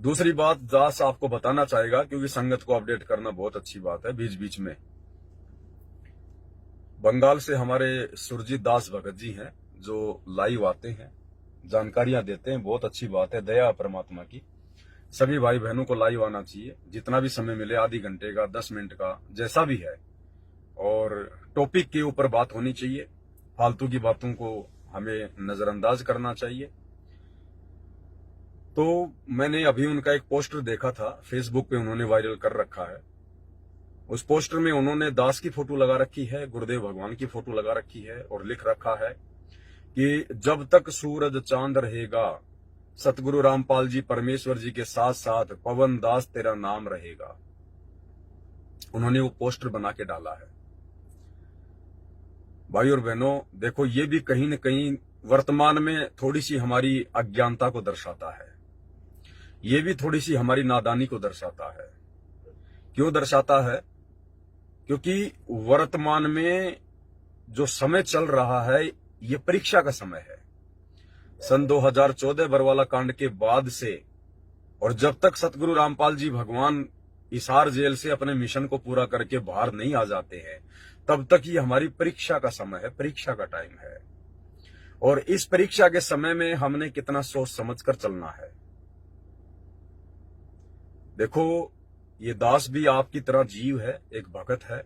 दूसरी बात दास आपको बताना चाहेगा, क्योंकि संगत को अपडेट करना बहुत अच्छी बात है बीच बीच में। बंगाल से हमारे सुरजीत दास भगत जी हैं जो लाइव आते हैं, जानकारियां देते हैं, बहुत अच्छी बात है, दया परमात्मा की। सभी भाई बहनों को लाइव आना चाहिए, जितना भी समय मिले, आधे घंटे का, 10 मिनट का, जैसा भी है। और टॉपिक के ऊपर बात होनी चाहिए, फालतू की बातों को हमें नजरअंदाज करना चाहिए। तो मैंने अभी उनका एक पोस्टर देखा था, फेसबुक पे उन्होंने वायरल कर रखा है। उस पोस्टर में उन्होंने दास की फोटो लगा रखी है, गुरुदेव भगवान की फोटो लगा रखी है, और लिख रखा है कि जब तक सूरज चांद रहेगा, सतगुरु रामपाल जी परमेश्वर जी के साथ साथ पवन दास तेरा नाम रहेगा। उन्होंने वो पोस्टर बना के डाला है। भाई और बहनों, देखो, ये भी कहीं न कहीं वर्तमान में थोड़ी सी हमारी अज्ञानता को दर्शाता है, ये भी थोड़ी सी हमारी नादानी को दर्शाता है। क्यों दर्शाता है? क्योंकि वर्तमान में जो समय चल रहा है, ये परीक्षा का समय है। सन 2014 बरवाला कांड के बाद से, और जब तक सतगुरु रामपाल जी भगवान हिसार जेल से अपने मिशन को पूरा करके बाहर नहीं आ जाते हैं, तब तक ये हमारी परीक्षा का समय है, परीक्षा का टाइम है। और इस परीक्षा के समय में हमने कितना सोच समझ कर चलना है। देखो, ये दास भी आपकी तरह जीव है, एक भगत है।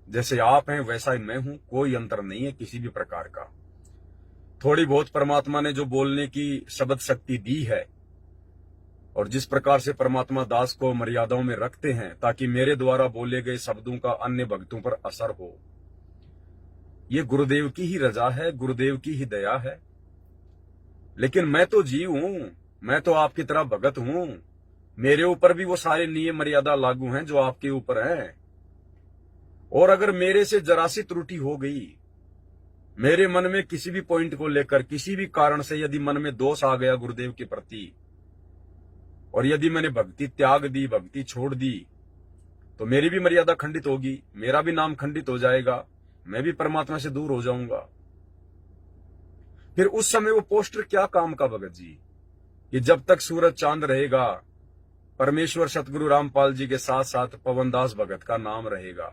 जैसे आप हैं वैसा ही मैं हूं, कोई अंतर नहीं है किसी भी प्रकार का। थोड़ी बहुत परमात्मा ने जो बोलने की शब्द शक्ति दी है, और जिस प्रकार से परमात्मा दास को मर्यादाओं में रखते हैं ताकि मेरे द्वारा बोले गए शब्दों का अन्य भक्तों पर असर हो, ये गुरुदेव की ही रजा है, गुरुदेव की ही दया है। लेकिन मैं तो जीव हूं, मैं तो आपकी तरह भगत हूं। मेरे ऊपर भी वो सारे नियम मर्यादा लागू हैं जो आपके ऊपर हैं। और अगर मेरे से जरा सी त्रुटि हो गई, मेरे मन में किसी भी पॉइंट को लेकर किसी भी कारण से यदि मन में दोष आ गया गुरुदेव के प्रति, और यदि मैंने भक्ति त्याग दी, भक्ति छोड़ दी, तो मेरी भी मर्यादा खंडित होगी, मेरा भी नाम खंडित हो जाएगा, मैं भी परमात्मा से दूर हो जाऊंगा। फिर उस समय वो पोस्टर क्या काम का भगत जी, कि जब तक सूरज चांद रहेगा, परमेश्वर सतगुरु रामपाल जी के साथ साथ पवनदास भगत का नाम रहेगा।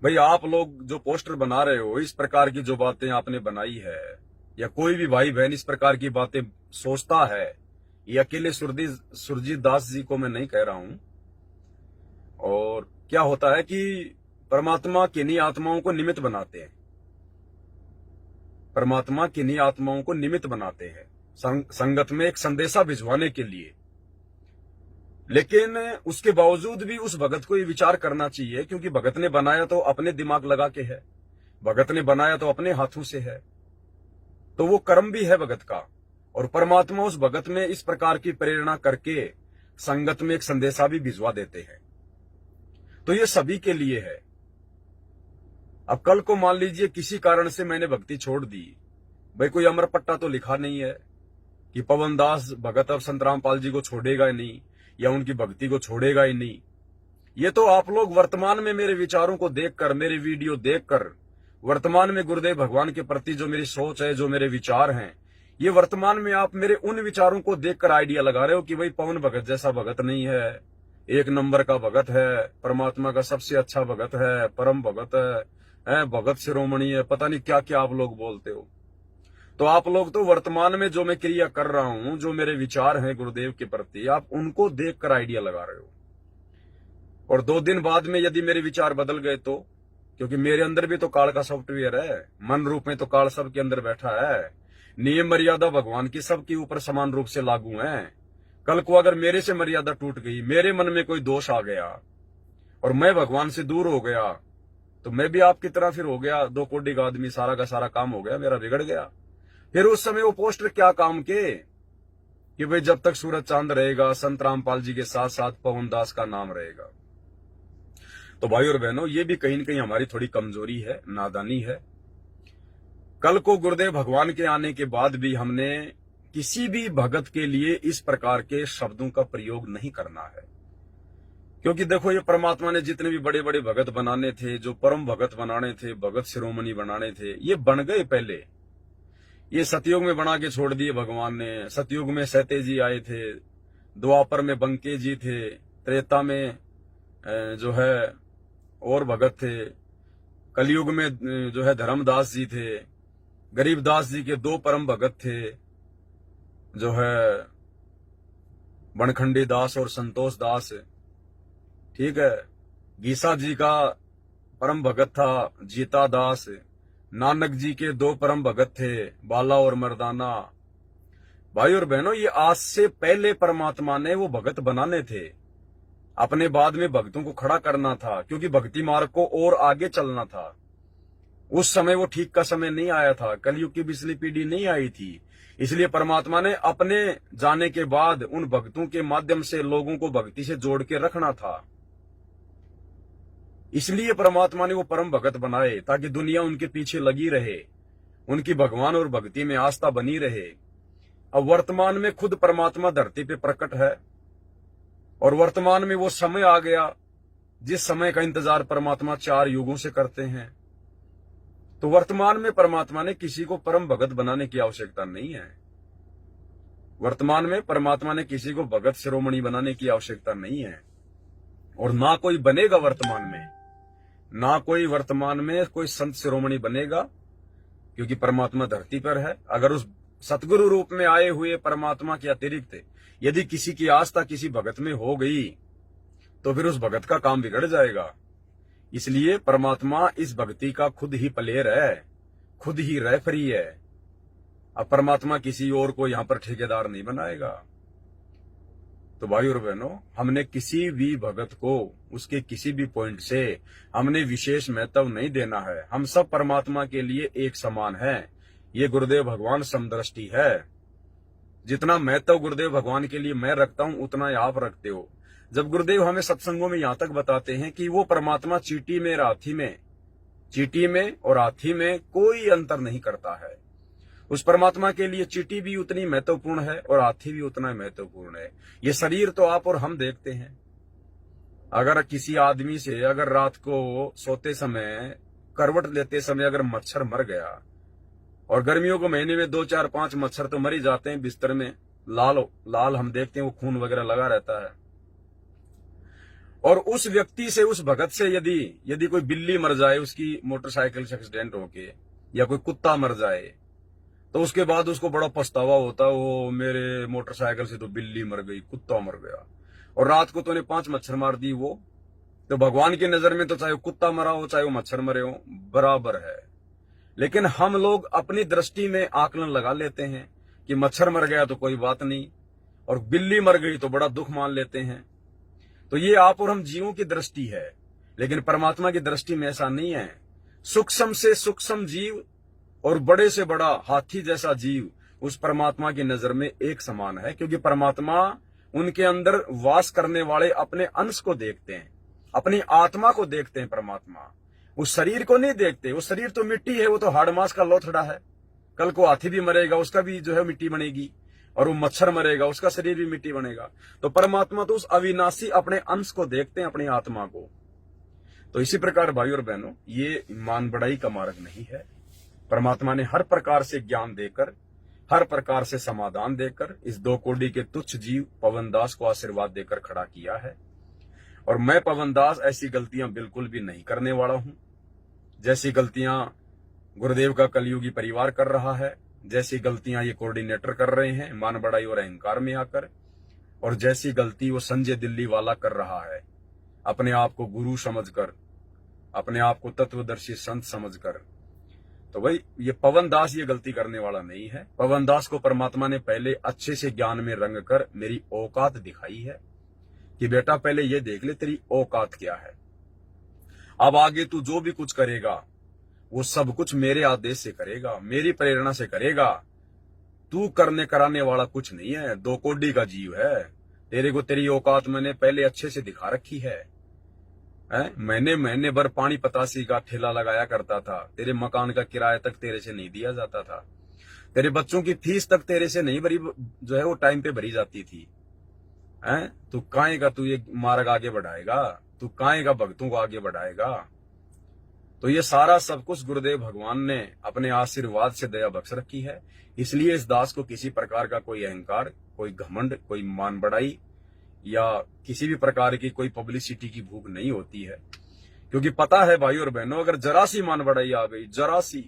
भाई, आप लोग जो पोस्टर बना रहे हो, इस प्रकार की जो बातें आपने बनाई है, या कोई भी भाई बहन इस प्रकार की बातें सोचता है, ये अकेले सुरजीत दास जी को मैं नहीं कह रहा हूं। और क्या होता है कि परमात्मा किन्हीं आत्माओं को निमित्त बनाते हैं, परमात्मा किन्हीं आत्माओं को निमित्त बनाते हैं संगत में एक संदेशा भिजवाने के लिए। लेकिन उसके बावजूद भी उस भगत को ये विचार करना चाहिए, क्योंकि भगत ने बनाया तो अपने दिमाग लगा के है, भगत ने बनाया तो अपने हाथों से है, तो वो कर्म भी है भगत का। और परमात्मा उस भगत में इस प्रकार की प्रेरणा करके संगत में एक संदेशा भी भिजवा देते हैं। तो ये सभी के लिए है। अब कल को मान लीजिए किसी कारण से मैंने भक्ति छोड़ दी, भाई कोई अमर पट्टा तो लिखा नहीं है कि पवनदास भगत अब संत रामपाल जी को छोड़ेगा ही नहीं, या उनकी भक्ति को छोड़ेगा ही नहीं। ये तो आप लोग वर्तमान में मेरे विचारों को देखकर, मेरे वीडियो देखकर, वर्तमान में गुरुदेव भगवान के प्रति जो मेरी सोच है, जो मेरे विचार हैं, ये वर्तमान में आप मेरे उन विचारों को देखकर आइडिया लगा रहे हो कि भाई पवन भगत जैसा भगत नहीं है, एक नंबर का भगत है, परमात्मा का सबसे अच्छा भगत है, परम भगत है, भगत शिरोमणि है, पता नहीं क्या क्या आप लोग बोलते हो। तो आप लोग तो वर्तमान में जो मैं क्रिया कर रहा हूं, जो मेरे विचार हैं गुरुदेव के प्रति, आप उनको देखकर आइडिया लगा रहे हो। और 2 दिन बाद में यदि मेरे विचार बदल गए तो, क्योंकि मेरे अंदर भी तो काल का सॉफ्टवेयर है, मन रूप में तो काल सबके अंदर बैठा है, नियम मर्यादा भगवान की सबके ऊपर समान रूप से लागू है। कल को अगर मेरे से मर्यादा टूट गई, मेरे मन में कोई दोष आ गया और मैं भगवान से दूर हो गया, तो मैं भी आपकी तरह फिर हो गया 2 कोड़ी का आदमी, सारा का सारा काम हो गया, मेरा बिगड़ गया। फिर उस समय वो पोस्टर क्या काम के, कि भाई जब तक सूरज चांद रहेगा, संत रामपाल जी के साथ साथ पवनदास का नाम रहेगा। तो भाई और बहनों, ये भी कहीं न कहीं हमारी थोड़ी कमजोरी है, नादानी है। कल को गुरुदेव भगवान के आने के बाद भी हमने किसी भी भगत के लिए इस प्रकार के शब्दों का प्रयोग नहीं करना है। क्योंकि देखो, ये परमात्मा ने जितने भी बड़े बड़े भगत बनाने थे, जो परम भगत बनाने थे, भगत शिरोमणि बनाने थे, ये बन गए पहले। ये सतयुग में बना के छोड़ दिए भगवान ने। सतयुग में सहते जी आए थे, द्वापर में बंके जी थे, त्रेता में जो है और भगत थे, कलयुग में जो है धर्मदास जी थे, गरीबदास जी के 2 परम भगत थे जो है बनखंडी दास और संतोष दास। ठीक है, गीसा जी का परम भगत था जीता दास। नानक जी के 2 परम भगत थे बाला और मर्दाना। भाई और बहनों, ये आज से पहले परमात्मा ने वो भगत बनाने थे, अपने बाद में भक्तों को खड़ा करना था, क्योंकि भक्ति मार्ग को और आगे चलना था। उस समय वो ठीक का समय नहीं आया था, कलयुग की पिछली पीढ़ी नहीं आई थी। इसलिए परमात्मा ने अपने जाने के बाद उन भक्तों के माध्यम से लोगों को भक्ति से जोड़ के रखना था। इसलिए परमात्मा ने वो परम भगत बनाए ताकि दुनिया उनके पीछे लगी रहे, उनकी भगवान और भक्ति में आस्था बनी रहे। अब वर्तमान में खुद परमात्मा धरती पे प्रकट है और वर्तमान में वो समय आ गया जिस समय का इंतजार परमात्मा 4 युगों से करते हैं। तो वर्तमान में परमात्मा ने किसी को परम भगत बनाने की आवश्यकता नहीं है। वर्तमान में परमात्मा ने किसी को भगत शिरोमणि बनाने की आवश्यकता नहीं है, और ना कोई बनेगा वर्तमान में, ना कोई वर्तमान में कोई संत शिरोमणि बनेगा, क्योंकि परमात्मा धरती पर है। अगर उस सतगुरु रूप में आए हुए परमात्मा के अतिरिक्त यदि किसी की आस्था किसी भगत में हो गई तो फिर उस भगत का काम बिगड़ जाएगा। इसलिए परमात्मा इस भक्ति का खुद ही प्लेयर है, खुद ही रेफरी है। अब परमात्मा किसी और को यहां पर ठेकेदार नहीं बनाएगा। तो भाई और बहनों, हमने किसी भी भगत को उसके किसी भी पॉइंट से हमने विशेष महत्व नहीं देना है। हम सब परमात्मा के लिए एक समान हैं। ये गुरुदेव भगवान समदृष्टि है। जितना महत्व गुरुदेव भगवान के लिए मैं रखता हूं उतना ही आप रखते हो। जब गुरुदेव हमें सत्संगों में यहां तक बताते हैं कि वो परमात्मा चींटी में और हाथी में कोई अंतर नहीं करता है, उस परमात्मा के लिए चींटी भी उतनी महत्वपूर्ण है और हाथी भी उतना महत्वपूर्ण है। ये शरीर तो आप और हम देखते हैं। अगर किसी आदमी से अगर रात को सोते समय करवट लेते समय अगर मच्छर मर गया, और गर्मियों के महीने में 2, 4, 5 मच्छर तो मर ही जाते हैं बिस्तर में, लाल हम देखते हैं, वो खून वगैरह लगा रहता है। और उस व्यक्ति से, उस भगत से यदि कोई बिल्ली मर जाए उसकी मोटरसाइकिल से एक्सीडेंट होके, या कोई कुत्ता मर जाए, तो उसके बाद उसको बड़ा पछतावा होता है, वो मेरे मोटरसाइकिल से तो बिल्ली मर गई, कुत्ता मर गया, और रात को तूने 5 मच्छर मार दी। वो तो भगवान की नजर में तो चाहे वो कुत्ता मरा हो चाहे वो मच्छर मरे हो बराबर है। लेकिन हम लोग अपनी दृष्टि में आकलन लगा लेते हैं कि मच्छर मर गया तो कोई बात नहीं, और बिल्ली मर गई तो बड़ा दुख मान लेते हैं। तो ये आप और हम जीवों की दृष्टि है, लेकिन परमात्मा की दृष्टि में ऐसा नहीं है। सूक्ष्म से सूक्ष्म जीव और बड़े से बड़ा हाथी जैसा जीव उस परमात्मा की नजर में एक समान है, क्योंकि परमात्मा उनके अंदर वास करने वाले अपने अंश को देखते हैं, अपनी आत्मा को देखते हैं। परमात्मा उस शरीर को नहीं देखते। वो शरीर तो मिट्टी है, वो तो हाड़ मांस का लोथड़ा है। कल को हाथी भी मरेगा, उसका भी जो है मिट्टी बनेगी, और वो मच्छर मरेगा, उसका शरीर भी मिट्टी बनेगा। तो परमात्मा तो उस अविनाशी अपने अंश को देखते हैं, अपनी आत्मा को। तो इसी प्रकार भाई और बहनों, ये मान बढ़ाई का मार्ग नहीं है। परमात्मा ने हर प्रकार से ज्ञान देकर, हर प्रकार से समाधान देकर इस 2 कोड़ी के तुच्छ जीव पवनदास को आशीर्वाद देकर खड़ा किया है। और मैं पवनदास ऐसी गलतियां बिल्कुल भी नहीं करने वाला हूं, जैसी गलतियां गुरुदेव का कलयुगी परिवार कर रहा है, जैसी गलतियां ये कोऑर्डिनेटर कर रहे हैं मान बढ़ाई और अहंकार में आकर, और जैसी गलती वो संजय दिल्ली वाला कर रहा है अपने आप को गुरु समझकर, अपने आप को तत्वदर्शी संत समझकर। तो भाई ये पवनदास ये गलती करने वाला नहीं है। पवनदास को परमात्मा ने पहले अच्छे से ज्ञान में रंग कर मेरी औकात दिखाई है कि बेटा पहले ये देख ले तेरी औकात क्या है। अब आगे तू जो भी कुछ करेगा वो सब कुछ मेरे आदेश से करेगा, मेरी प्रेरणा से करेगा। तू करने कराने वाला कुछ नहीं है, 2 कोड़ी का जीव है। तेरे को तेरी औकात मैंने पहले अच्छे से दिखा रखी है। मैंने महीने भर पानी पतासी का ठेला लगाया करता था, तेरे मकान का किराया तक तेरे से नहीं दिया जाता था, तेरे बच्चों की फीस तक तेरे से नहीं भरी, जो है वो टाइम पे भरी जाती थी। तू काहे का तू ये मार्ग आगे बढ़ाएगा, तू काहे का भक्तों को आगे बढ़ाएगा। तो ये सारा सब कुछ गुरुदेव भगवान ने अपने आशीर्वाद से दया बख्श रखी है। इसलिए इस दास को किसी प्रकार का कोई अहंकार, कोई घमंड, कोई मान बढ़ाई या किसी भी प्रकार की कोई पब्लिसिटी की भूख नहीं होती है, क्योंकि पता है भाई और बहनों, अगर जरा सी मान बढ़ाई आ गई, जरा सी,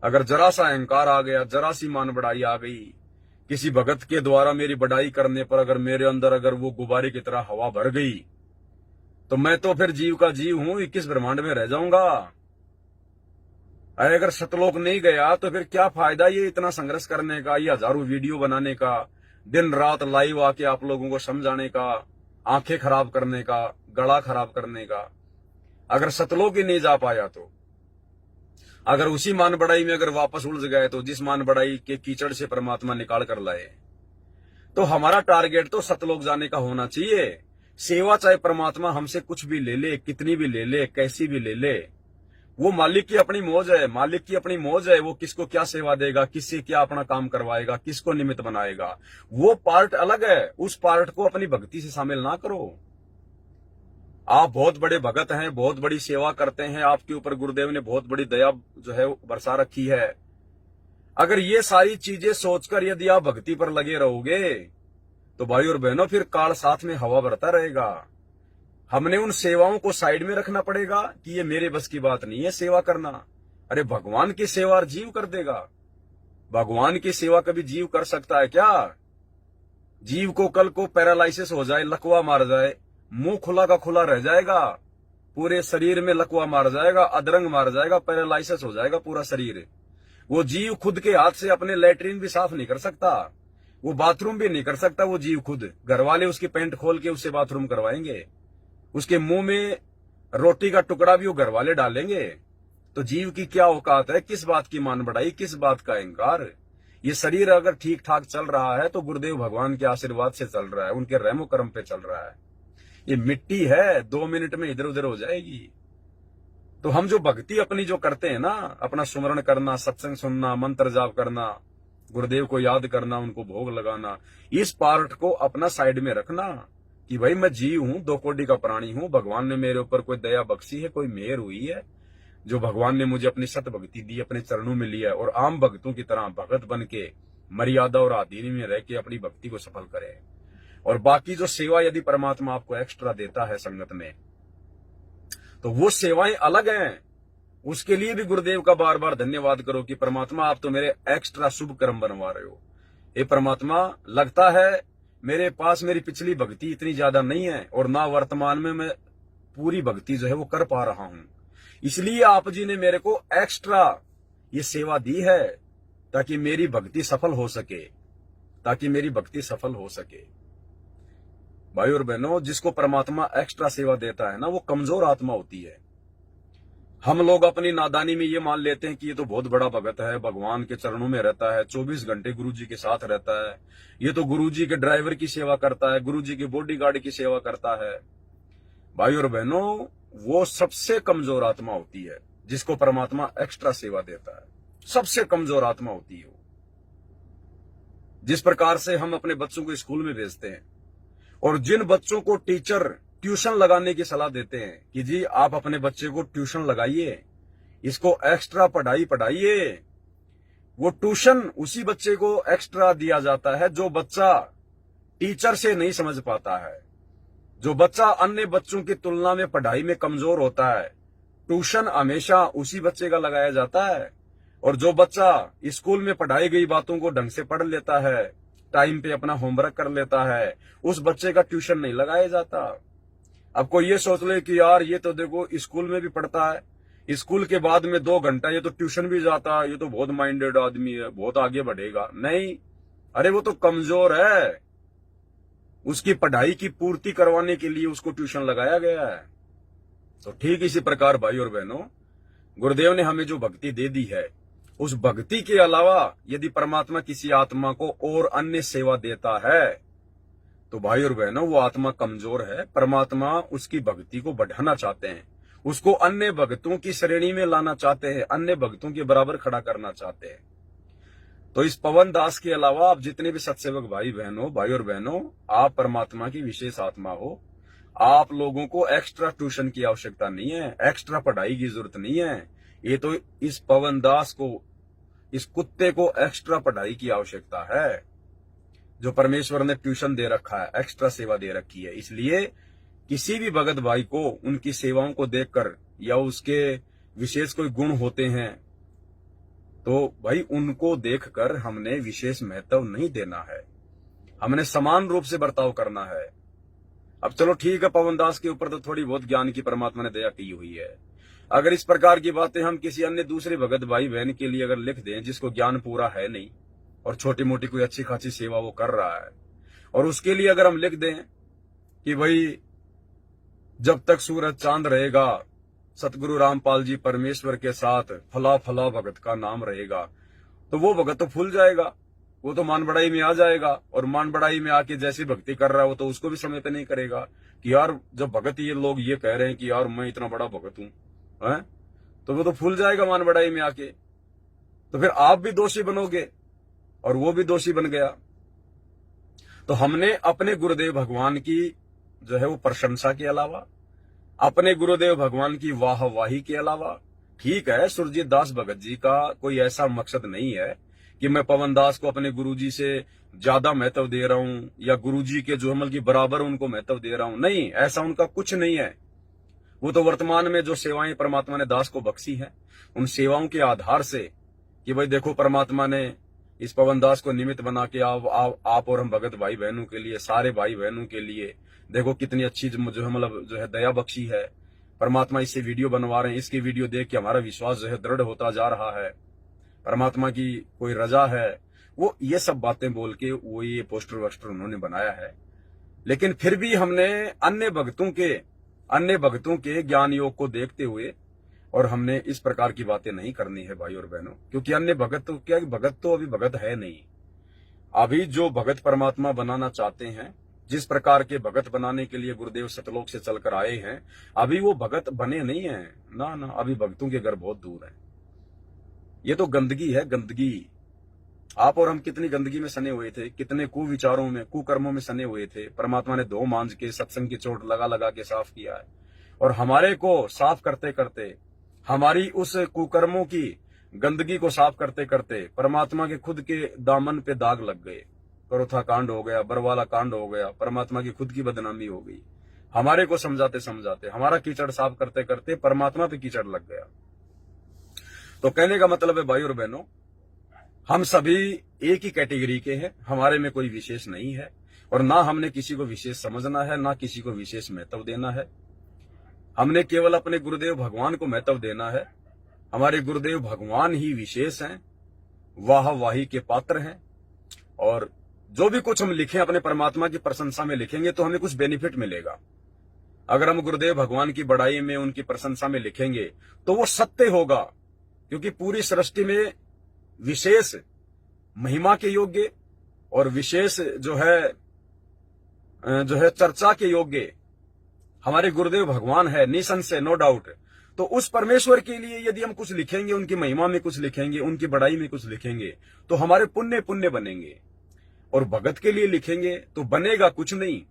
अगर जरा सा अहंकार आ गया, जरा सी मान बढ़ाई आ गई, किसी भगत के द्वारा मेरी बढ़ाई करने पर अगर मेरे अंदर अगर वो गुब्बारे की तरह हवा भर गई, तो मैं तो फिर जीव का जीव हूं, 21 ब्रह्मांड में रह जाऊंगा। अगर सतलोक नहीं गया तो फिर क्या फायदा ये इतना संघर्ष करने का, ये हजारों वीडियो बनाने का, दिन रात लाइव आके आप लोगों को समझाने का, आंखें खराब करने का, गला खराब करने का। अगर सतलोक ही नहीं जा पाया तो, अगर उसी मान बढ़ाई में अगर वापस उलझ गए, तो जिस मान बढ़ाई के कीचड़ से परमात्मा निकाल कर लाए, तो हमारा टारगेट तो सतलोक जाने का होना चाहिए। सेवा चाहे परमात्मा हमसे कुछ भी ले ले, कितनी भी ले ले, कैसी भी ले ले, वो मालिक की अपनी मौज है, मालिक की अपनी मौज है। वो किसको क्या सेवा देगा, किससे क्या अपना काम करवाएगा, किसको निमित्त बनाएगा, वो पार्ट अलग है। उस पार्ट को अपनी भक्ति से शामिल ना करो। आप बहुत बड़े भगत हैं, बहुत बड़ी सेवा करते हैं, आपके ऊपर गुरुदेव ने बहुत बड़ी दया जो है बरसा रखी है। अगर ये सारी चीजें सोचकर यदि आप भक्ति पर लगे रहोगे, तो भाई और बहनों फिर काल साथ में हवा भरता रहेगा। हमने उन सेवाओं को साइड में रखना पड़ेगा कि ये मेरे बस की बात नहीं है सेवा करना। अरे भगवान की सेवा जीव कर देगा। भगवान की सेवा कभी जीव कर सकता है क्या? जीव को कल को पैरालाइसिस हो जाए, लकवा मार जाए, मुंह खुला का खुला रह जाएगा, पूरे शरीर में लकवा मार जाएगा, अधरंग मार जाएगा, पैरालाइसिस हो जाएगा पूरा शरीर। वो जीव खुद के हाथ से अपने लैट्रिन भी साफ नहीं कर सकता, वो बाथरूम भी नहीं कर सकता। वो जीव खुद, घर वाले उसकी पैंट खोल के उससे बाथरूम करवाएंगे, उसके मुंह में रोटी का टुकड़ा भी वो घर वाले डालेंगे। तो जीव की क्या औकात है, किस बात की मान बढ़ाई, किस बात का अहंकार। ये शरीर अगर ठीक ठाक चल रहा है तो गुरुदेव भगवान के आशीर्वाद से चल रहा है, उनके रहमो करम पे चल रहा है। ये मिट्टी है, 2 मिनट में इधर उधर हो जाएगी। तो हम जो भक्ति अपनी जो करते हैं ना, अपना सुमरण करना, सत्संग सुनना, मंत्र जाप करना, गुरुदेव को याद करना, उनको भोग लगाना, इस पार्ट को अपना साइड में रखना कि भाई मैं जीव हूं, 2 कोटि का प्राणी हूं, भगवान ने मेरे ऊपर कोई दया बख्शी है, कोई मेहर हुई है, जो भगवान ने मुझे अपनी सत भक्ति दी, अपने चरणों में लिया, और आम भक्तों की तरह भगत बन के मर्यादा और आधीन में रह के अपनी भक्ति को सफल करे। और बाकी जो सेवा यदि परमात्मा आपको एक्स्ट्रा देता है संगत में, तो वो सेवाएं अलग हैं। उसके लिए भी गुरुदेव का बार बार धन्यवाद करो कि परमात्मा आप तो मेरे एक्स्ट्रा शुभ कर्म बनवा रहे हो। ये परमात्मा, लगता है मेरे पास मेरी पिछली भक्ति इतनी ज्यादा नहीं है, और ना वर्तमान में मैं पूरी भक्ति जो है वो कर पा रहा हूं, इसलिए आप जी ने मेरे को एक्स्ट्रा ये सेवा दी है, ताकि मेरी भक्ति सफल हो सके, ताकि मेरी भक्ति सफल हो सके। भाई और बहनों, जिसको परमात्मा एक्स्ट्रा सेवा देता है ना, वो कमजोर आत्मा होती है। हम लोग अपनी नादानी में ये मान लेते हैं कि ये तो बहुत बड़ा भगत है, भगवान के चरणों में रहता है, 24 घंटे गुरुजी के साथ रहता है, ये तो गुरुजी के ड्राइवर की सेवा करता है, गुरुजी के बॉडीगार्ड की सेवा करता है। भाई और बहनों, वो सबसे कमजोर आत्मा होती है जिसको परमात्मा एक्स्ट्रा सेवा देता है। सबसे कमजोर आत्मा होती है वो। जिस प्रकार से हम अपने बच्चों को स्कूल में भेजते हैं, और जिन बच्चों को टीचर ट्यूशन लगाने की सलाह देते हैं कि जी आप अपने बच्चे को ट्यूशन लगाइए, इसको एक्स्ट्रा पढ़ाइए, वो ट्यूशन उसी बच्चे को एक्स्ट्रा दिया जाता है जो बच्चा टीचर से नहीं समझ पाता है, जो बच्चा अन्य बच्चों की तुलना में पढ़ाई में कमजोर होता है। ट्यूशन हमेशा उसी बच्चे का लगाया जाता है। और जो बच्चा स्कूल में पढ़ाई गई बातों को ढंग से पढ़ लेता है, टाइम पे अपना होमवर्क कर लेता है, उस बच्चे का ट्यूशन नहीं लगाया जाता। अब कोई ये सोच ले कि यार ये तो देखो स्कूल में भी पढ़ता है, स्कूल के बाद में 2 घंटा ये तो ट्यूशन भी जाता है, ये तो बहुत माइंडेड आदमी है, बहुत आगे बढ़ेगा। नहीं, अरे वो तो कमजोर है, उसकी पढ़ाई की पूर्ति करवाने के लिए उसको ट्यूशन लगाया गया है। तो ठीक इसी प्रकार भाई और बहनों, गुरुदेव ने हमें जो भक्ति दे दी है, उस भक्ति के अलावा यदि परमात्मा किसी आत्मा को और अन्य सेवा देता है, तो भाई और बहनों वो आत्मा कमजोर है। परमात्मा उसकी भक्ति को बढ़ाना चाहते हैं, उसको अन्य भक्तों की श्रेणी में लाना चाहते हैं, अन्य भक्तों के बराबर खड़ा करना चाहते हैं। तो इस पवन दास के अलावा आप जितने भी सत्सेवक भाई और बहनों, आप परमात्मा की विशेष आत्मा हो। आप लोगों को एक्स्ट्रा ट्यूशन की आवश्यकता नहीं है, एक्स्ट्रा पढ़ाई की जरूरत नहीं है। ये तो इस पवन दास को, इस कुत्ते को एक्स्ट्रा पढ़ाई की आवश्यकता है। जो परमेश्वर ने ट्यूशन दे रखा है, एक्स्ट्रा सेवा दे रखी है। इसलिए किसी भी भगत भाई को उनकी सेवाओं को देखकर या उसके विशेष कोई गुण होते हैं तो भाई उनको देखकर हमने विशेष महत्व नहीं देना है, हमने समान रूप से बर्ताव करना है। अब चलो ठीक है, पवन दास के ऊपर तो थोड़ी बहुत ज्ञान की परमात्मा ने दया की हुई है। अगर इस प्रकार की बातें हम किसी अन्य दूसरे भगत भाई बहन के लिए अगर लिख दें जिसको ज्ञान पूरा है नहीं और छोटी मोटी कोई अच्छी खासी सेवा वो कर रहा है, और उसके लिए अगर हम लिख दें कि भाई जब तक सूरज चांद रहेगा सतगुरु रामपाल जी परमेश्वर के साथ फला फला भगत का नाम रहेगा, तो वो भगत तो फूल जाएगा, वो तो मान बढ़ाई में आ जाएगा। और मान बढ़ाई में आके जैसी भक्ति कर रहा है वो तो उसको भी समय पे नहीं करेगा कि यार जब भगत ये लोग ये कह रहे हैं कि यार मैं इतना बड़ा भगत हूं, तो वो तो फूल जाएगा मान बढ़ाई में आके। तो फिर आप भी दोषी बनोगे और वो भी दोषी बन गया। तो हमने अपने गुरुदेव भगवान की जो है वो प्रशंसा के अलावा, अपने गुरुदेव भगवान की वाहवाही के अलावा, ठीक है सुरजीत दास भगत जी का कोई ऐसा मकसद नहीं है कि मैं पवन दास को अपने गुरुजी से ज्यादा महत्व दे रहा हूं या गुरुजी के जो अमल की बराबर उनको महत्व दे रहा हूं, नहीं, ऐसा उनका कुछ नहीं है। वो तो वर्तमान में जो सेवाएं परमात्मा ने दास को बख्शी हैं उन सेवाओं के आधार से कि भाई देखो परमात्मा ने इस पवन दास को निमित्त बना के आप और हम भगत भाई बहनों के लिए, सारे भाई बहनों के लिए देखो कितनी अच्छी जो है मतलब जो है दया बख्शी है। परमात्मा इससे वीडियो बनवा रहे हैं, इसकी वीडियो देख के हमारा विश्वास जो है दृढ़ होता जा रहा है, परमात्मा की कोई रजा है। वो ये सब बातें बोल के वो ये पोस्टर वोस्टर उन्होंने बनाया है। लेकिन फिर भी हमने अन्य भक्तों के ज्ञान योग को देखते हुए और हमने इस प्रकार की बातें नहीं करनी है भाई और बहनों, क्योंकि अन्य भगत तो क्या, भगत तो अभी भगत है नहीं। अभी जो भगत परमात्मा बनाना चाहते हैं, जिस प्रकार के भगत बनाने के लिए गुरुदेव सतलोक से चलकर आए हैं, अभी वो भगत बने नहीं है ना, अभी भक्तों के घर बहुत दूर है। ये तो गंदगी है, गंदगी। आप और हम कितनी गंदगी में सने हुए थे, कितने कुविचारों में, कुकर्मों में सने हुए थे। परमात्मा ने दो मांझ के सत्संग की चोट लगा लगा के साफ किया है, और हमारे को साफ करते करते, हमारी उस कुकर्मों की गंदगी को साफ करते करते परमात्मा के खुद के दामन पे दाग लग गए। करोथा कांड हो गया, बरवाला कांड हो गया, परमात्मा की खुद की बदनामी हो गई। हमारे को समझाते समझाते, हमारा कीचड़ साफ करते करते परमात्मा पे कीचड़ लग गया। तो कहने का मतलब है भाई और बहनों, हम सभी एक ही कैटेगरी के हैं, हमारे में कोई विशेष नहीं है, और ना हमने किसी को विशेष समझना है, ना किसी को विशेष महत्व देना है। हमने केवल अपने गुरुदेव भगवान को महत्व देना है। हमारे गुरुदेव भगवान ही विशेष हैं, वाहवाही के पात्र हैं, और जो भी कुछ हम लिखें अपने परमात्मा की प्रशंसा में लिखेंगे तो हमें कुछ बेनिफिट मिलेगा। अगर हम गुरुदेव भगवान की बड़ाई में, उनकी प्रशंसा में लिखेंगे तो वो सत्य होगा, क्योंकि पूरी सृष्टि में विशेष महिमा के योग्य और विशेष जो है चर्चा के योग्य हमारे गुरुदेव भगवान है, निसंशय, नो डाउट। तो उस परमेश्वर के लिए यदि हम कुछ लिखेंगे, उनकी महिमा में कुछ लिखेंगे, उनकी बड़ाई में कुछ लिखेंगे, तो हमारे पुण्य पुण्य बनेंगे। और भगत के लिए लिखेंगे तो बनेगा कुछ नहीं,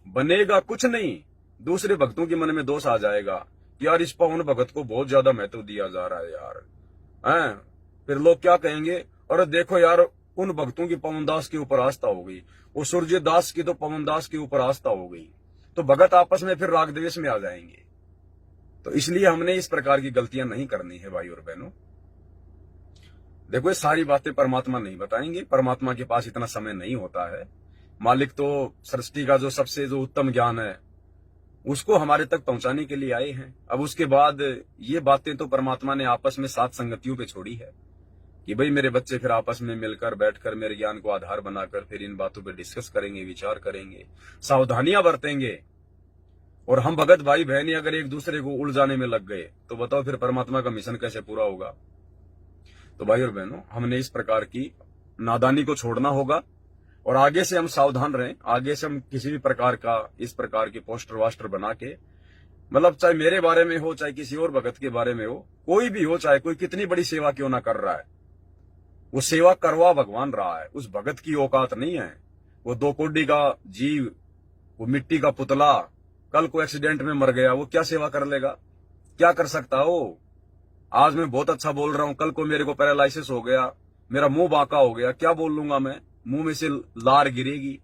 बनेगा कुछ नहीं। दूसरे भक्तों के मन में दोष आ जाएगा कि यार इस पवन भगत को बहुत ज्यादा महत्व दिया जा रहा है यार, हैं? फिर लोग क्या कहेंगे, और देखो यार उन भक्तों की पवन दास के ऊपर आस्था हो गई, वो सूर्य दास की तो पवन दास के ऊपर आस्था हो गई, तो भगत आपस में फिर राग द्वेष में आ जाएंगे। तो इसलिए हमने इस प्रकार की गलतियां नहीं करनी है भाई और बहनों। देखो ये सारी बातें परमात्मा नहीं बताएंगे, परमात्मा के पास इतना समय नहीं होता है। मालिक तो सृष्टि का जो सबसे जो उत्तम ज्ञान है उसको हमारे तक पहुंचाने के लिए आए हैं। अब उसके बाद ये बातें तो परमात्मा ने आपस में सात संगतियों पे छोड़ी है कि भाई मेरे बच्चे फिर आपस में मिलकर बैठकर मेरे ज्ञान को आधार बनाकर फिर इन बातों पे डिस्कस करेंगे, विचार करेंगे, सावधानियां बरतेंगे। और हम भगत भाई बहनी अगर एक दूसरे को उलझाने में लग गए तो बताओ फिर परमात्मा का मिशन कैसे पूरा होगा। तो भाई और बहनों, हमने इस प्रकार की नादानी को छोड़ना होगा और आगे से हम सावधान रहें। आगे से हम किसी भी प्रकार का इस प्रकार के पोस्टर वास्टर बना के, मतलब चाहे मेरे बारे में हो, चाहे किसी और भगत के बारे में हो, कोई भी हो, चाहे कोई कितनी बड़ी सेवा क्यों ना कर रहा है, वो सेवा करवा भगवान रहा है। उस भगत की औकात नहीं है। वो दो कोडी का जीव, वो मिट्टी का पुतला, कल को एक्सीडेंट में मर गया, वो क्या सेवा कर लेगा, क्या कर सकता हो। आज मैं बहुत अच्छा बोल रहा हूं, कल को मेरे को पैरालिसिस हो गया, मेरा मुंह बांका हो गया, क्या बोल लूंगा मैं, मुंह में से लार गिरेगी।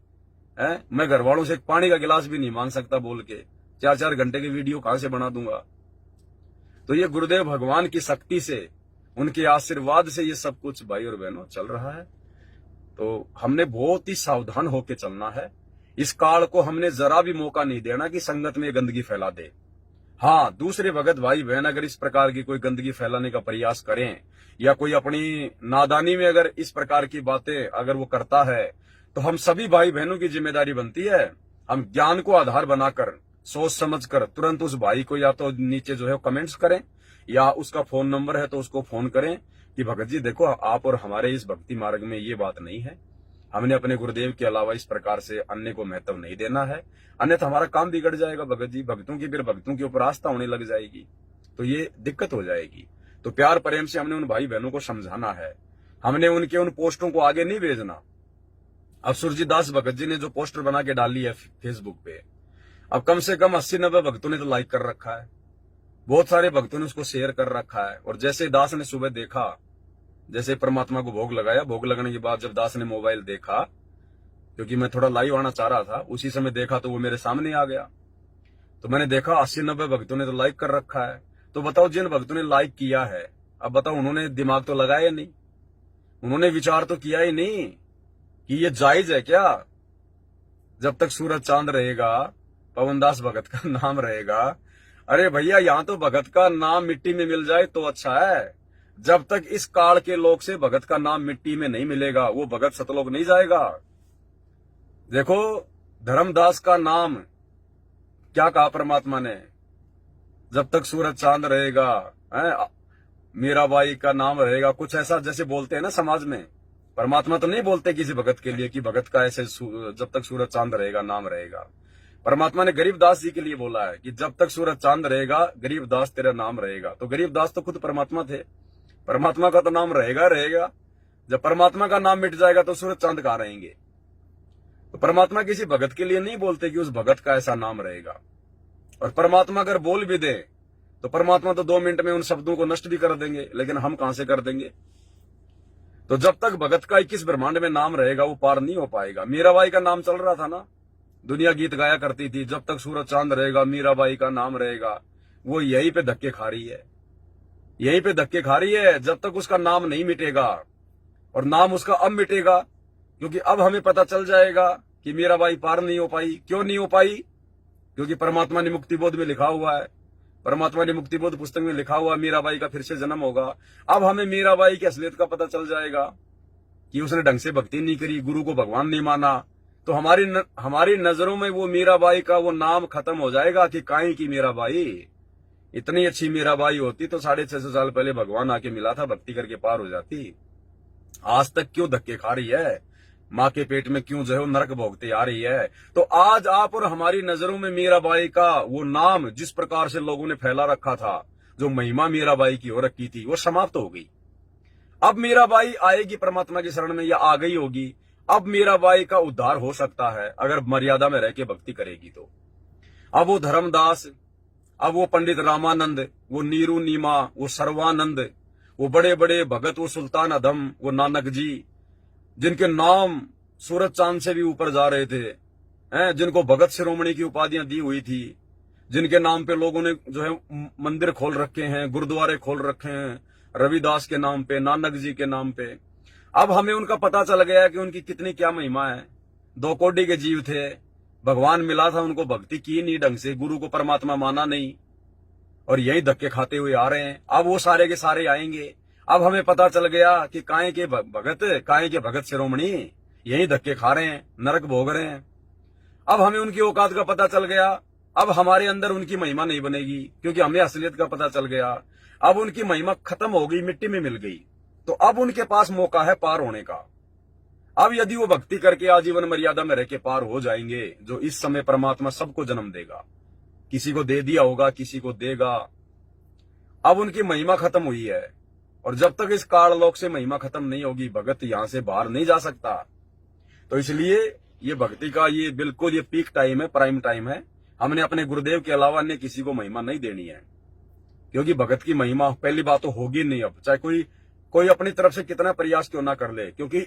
है, मैं घर वालों से एक पानी का गिलास भी नहीं मांग सकता बोल के, 4-4 घंटे की वीडियो कहां से बना दूंगा। तो ये गुरुदेव भगवान की शक्ति से, उनके आशीर्वाद से ये सब कुछ भाई और बहनों चल रहा है। तो हमने बहुत ही सावधान होकर चलना है। इस काल को हमने जरा भी मौका नहीं देना कि संगत में गंदगी फैला दे। हाँ, दूसरे भगत भाई बहन अगर इस प्रकार की कोई गंदगी फैलाने का प्रयास करें या कोई अपनी नादानी में अगर इस प्रकार की बातें अगर वो करता है, तो हम सभी भाई बहनों की जिम्मेदारी बनती है, हम ज्ञान को आधार बनाकर सोच समझकर तुरंत उस भाई को या तो नीचे जो है कमेंट्स करें, या उसका फोन नंबर है तो उसको फोन करें कि भगत जी देखो, आप और हमारे इस भक्ति मार्ग में ये बात नहीं है, हमने अपने गुरुदेव के अलावा इस प्रकार से अन्य को महत्व नहीं देना है, अन्यथा हमारा काम बिगड़ जाएगा भगत जी, भक्तों की फिर भक्तों के ऊपर आस्था होने लग जाएगी, तो ये दिक्कत हो जाएगी। तो प्यार प्रेम से हमने उन भाई बहनों को समझाना है, हमने उनके उन पोस्टों को आगे नहीं भेजना। अब सुरजीत दास भगत जी ने जो पोस्टर बना के डाली है फेसबुक पे, अब कम से कम 80-90 भक्तों ने तो लाइक कर रखा है, बहुत सारे भक्तों ने उसको शेयर कर रखा है। और जैसे दास ने सुबह देखा, जैसे परमात्मा को भोग लगाया, भोग लगाने के बाद जब दास ने मोबाइल देखा, क्योंकि मैं थोड़ा लाइव आना चाह रहा था, उसी समय देखा तो वो मेरे सामने आ गया। तो मैंने देखा 80-90 भक्तों ने तो लाइक कर रखा है। तो बताओ, जिन भक्तों ने लाइक किया है, अब बताओ उन्होंने दिमाग तो लगाया नहीं, उन्होंने विचार तो किया ही नहीं कि ये जायज है क्या। जब तक सूरज चांद रहेगा, पवनदास भगत का नाम रहेगा। अरे भैया, यहां तो भगत का नाम मिट्टी में मिल जाए तो अच्छा है, जब तक इस काल के लोग से भगत का नाम मिट्टी में नहीं मिलेगा, वो भगत सतलोक नहीं जाएगा। देखो, धर्मदास का नाम क्या कहा परमात्मा ने, जब तक सूरज चांद रहेगा, मीराबाई का नाम रहेगा, कुछ ऐसा जैसे बोलते हैं ना समाज में। परमात्मा तो नहीं बोलते किसी भगत के लिए कि भगत का ऐसे जब तक सूरज चांद रहेगा नाम रहेगा। परमात्मा ने गरीबदास जी के लिए बोला है कि जब तक सूरज चांद रहेगा गरीबदास तेरा नाम रहेगा। तो गरीबदास तो खुद परमात्मा थे, परमात्मा का तो नाम रहेगा रहेगा। जब परमात्मा का नाम मिट जाएगा तो सूरज चांद कहां रहेंगे। तो परमात्मा किसी भगत के लिए नहीं बोलते कि उस भगत का ऐसा नाम रहेगा। और परमात्मा अगर बोल भी दे तो परमात्मा तो 2 मिनट में उन शब्दों को नष्ट भी कर देंगे, लेकिन हम कहां से कर देंगे। तो जब तक भगत का 21 ब्रह्मांड में नाम रहेगा वो पार नहीं हो पाएगा। मीराबाई का नाम चल रहा था ना, दुनिया गीत गाया करती थी, जब तक सूरज चांद रहेगा मीराबाई का नाम रहेगा। वो यहीं पे धक्के खा रही है, यहीं पे धक्के खा रही है, जब तक उसका नाम नहीं मिटेगा। और नाम उसका अब मिटेगा, क्योंकि अब हमें पता चल जाएगा कि मीराबाई पार नहीं हो पाई। क्यों नहीं हो पाई? क्योंकि परमात्मा ने मुक्ति बोध में लिखा हुआ है, परमात्मा ने मुक्ति बोध पुस्तक में लिखा हुआ मीराबाई का फिर से जन्म होगा। अब हमें मीराबाई की असलियत का पता चल जाएगा कि उसने ढंग से भक्ति नहीं करी, गुरु को भगवान नहीं माना। तो हमारी नजरों में वो मीराबाई का वो नाम खत्म हो जाएगा कि काई की मीराबाई। इतनी अच्छी मीराबाई होती तो 650 साल पहले भगवान आके मिला था, भक्ति करके पार हो जाती। आज तक क्यों धक्के खा रही है, माँ के पेट में क्यों जो है नरक भोगते आ रही है। तो आज आप और हमारी नजरों में मीराबाई का वो नाम जिस प्रकार से लोगों ने फैला रखा था, जो महिमा मीराबाई की हो रखी थी, वो समाप्त हो गई। अब मीराबाई आएगी परमात्मा की शरण में, या आ गई होगी। अब मीराबाई का उद्धार हो सकता है अगर मर्यादा में रह के भक्ति करेगी तो। अब वो धर्मदास, अब वो पंडित रामानंद, वो नीरू नीमा, वो सर्वानंद, वो बड़े बड़े भगत, वो सुल्तान अधम, वो नानक जी, जिनके नाम सूरज चांद से भी ऊपर जा रहे थे, जिनको भगत शिरोमणि की उपाधियां दी हुई थी, जिनके नाम पे लोगों ने जो है मंदिर खोल रखे हैं, गुरुद्वारे खोल रखे हैं, रविदास के नाम पे, नानक जी के नाम पे। अब हमें उनका पता चल गया कि उनकी कितनी क्या महिमा है। 2 कोटि के जीव थे, भगवान मिला था, उनको भक्ति की नहीं ढंग से, गुरु को परमात्मा माना नहीं, और यही धक्के खाते हुए आ रहे हैं। अब वो सारे के सारे आएंगे। अब हमें पता चल गया कि काहे के भगत शिरोमणि यही धक्के खा रहे हैं, नरक भोग रहे हैं। अब हमें उनकी औकात का पता चल गया। अब हमारे अंदर उनकी महिमा नहीं बनेगी, क्योंकि हमें असलियत का पता चल गया। अब उनकी महिमा खत्म हो गई, मिट्टी में मिल गई। तो अब उनके पास मौका है पार होने का। अब यदि वो भक्ति करके आजीवन मर्यादा में रह के पार हो जाएंगे, जो इस समय परमात्मा सबको जन्म देगा, किसी को दे दिया होगा, किसी को देगा। अब उनकी महिमा खत्म हुई है, और जब तक इस काल लोक से महिमा खत्म नहीं होगी, भगत यहां से बाहर नहीं जा सकता। तो इसलिए ये भक्ति का ये बिल्कुल ये पीक टाइम है, प्राइम टाइम है। हमने अपने गुरुदेव के अलावा अन्य किसी को महिमा नहीं देनी है, क्योंकि भगत की महिमा पहली बात तो होगी नहीं। अब चाहे कोई अपनी तरफ से कितना प्रयास क्यों ना कर ले, क्योंकि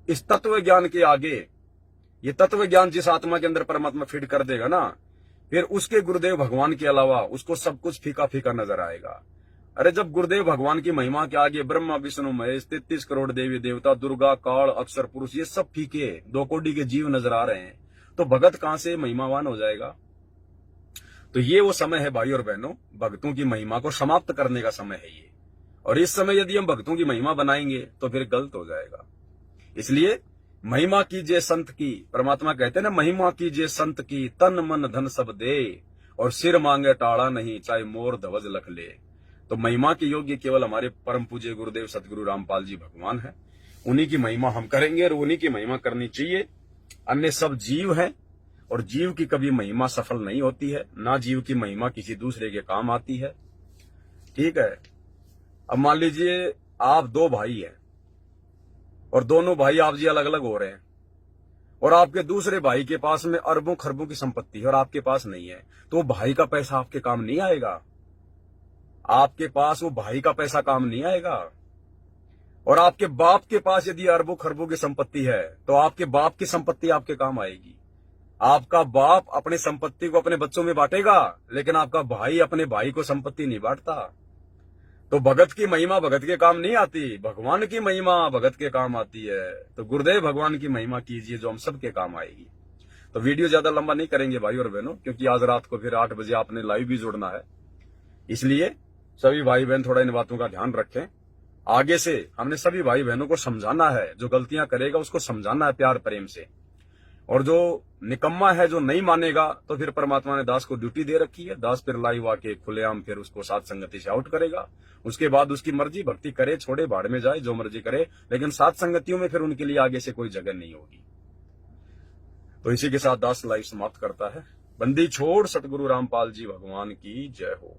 इस तत्व ज्ञान के आगे, ये तत्व ज्ञान जिस आत्मा के अंदर परमात्मा फिट कर देगा ना, फिर उसके गुरुदेव भगवान के अलावा उसको सब कुछ फीका फीका नजर आएगा। अरे जब गुरुदेव भगवान की महिमा के आगे ब्रह्मा विष्णु महेश 33 करोड़ देवी देवता, दुर्गा, काल, अक्षर पुरुष, ये सब फीके 2 कोटि के जीव नजर आ रहे हैं, तो भगत कहां से महिमावान हो जाएगा। तो ये वो समय है भाई और बहनों, भक्तों की महिमा को समाप्त करने का समय है ये। और इस समय यदि हम भक्तों की महिमा बनाएंगे तो फिर गलत हो जाएगा। इसलिए महिमा कीजिए संत की, परमात्मा कहते हैं ना, महिमा कीजिए संत की, तन मन धन सब दे, और सिर मांगे टाड़ा नहीं, चाहे मोर ध्वज लख ले। तो महिमा के योग्य केवल हमारे परम पूज्य गुरुदेव सतगुरु रामपाल जी भगवान है। उन्हीं की महिमा हम करेंगे और उन्हीं की महिमा करनी चाहिए। अन्य सब जीव हैं और जीव की कभी महिमा सफल नहीं होती है, ना जीव की महिमा किसी दूसरे के काम आती है। ठीक है। अब मान लीजिए आप 2 भाई हैं और दोनों भाई आप जी अलग अलग हो रहे हैं, और आपके दूसरे भाई के पास में अरबों खरबों की संपत्ति है और आपके पास नहीं है, तो भाई का पैसा आपके काम नहीं आएगा। आपके पास वो भाई का पैसा काम नहीं आएगा। और आपके बाप के पास यदि अरबों खरबों की संपत्ति है तो आपके बाप की संपत्ति आपके काम आएगी। आपका बाप अपनी संपत्ति को अपने बच्चों में बांटेगा, लेकिन आपका भाई अपने भाई को संपत्ति नहीं बांटता। तो भगत की महिमा भगत के काम नहीं आती, भगवान की महिमा भगत के काम आती है। तो गुरुदेव भगवान की महिमा कीजिए जो हम सबके काम आएगी। तो वीडियो ज्यादा लंबा नहीं करेंगे भाई और बहनों, क्योंकि आज रात को फिर 8 बजे आपने लाइव भी जुड़ना है। इसलिए सभी भाई बहन थोड़ा इन बातों का ध्यान रखें। आगे से हमने सभी भाई बहनों को समझाना है, जो गलतियां करेगा उसको समझाना है प्यार प्रेम से। और जो निकम्मा है, जो नहीं मानेगा, तो फिर परमात्मा ने दास को ड्यूटी दे रखी है। दास फिर लाइव आके खुलेआम फिर उसको साथ संगति से आउट करेगा। उसके बाद उसकी मर्जी, भक्ति करे छोड़े, भाड़ में जाए, जो मर्जी करे, लेकिन साथ संगतियों में फिर उनके लिए आगे से कोई जगह नहीं होगी। तो इसी के साथ दास लाइव समाप्त करता है। बंदी छोड़ सतगुरु रामपाल जी भगवान की जय हो।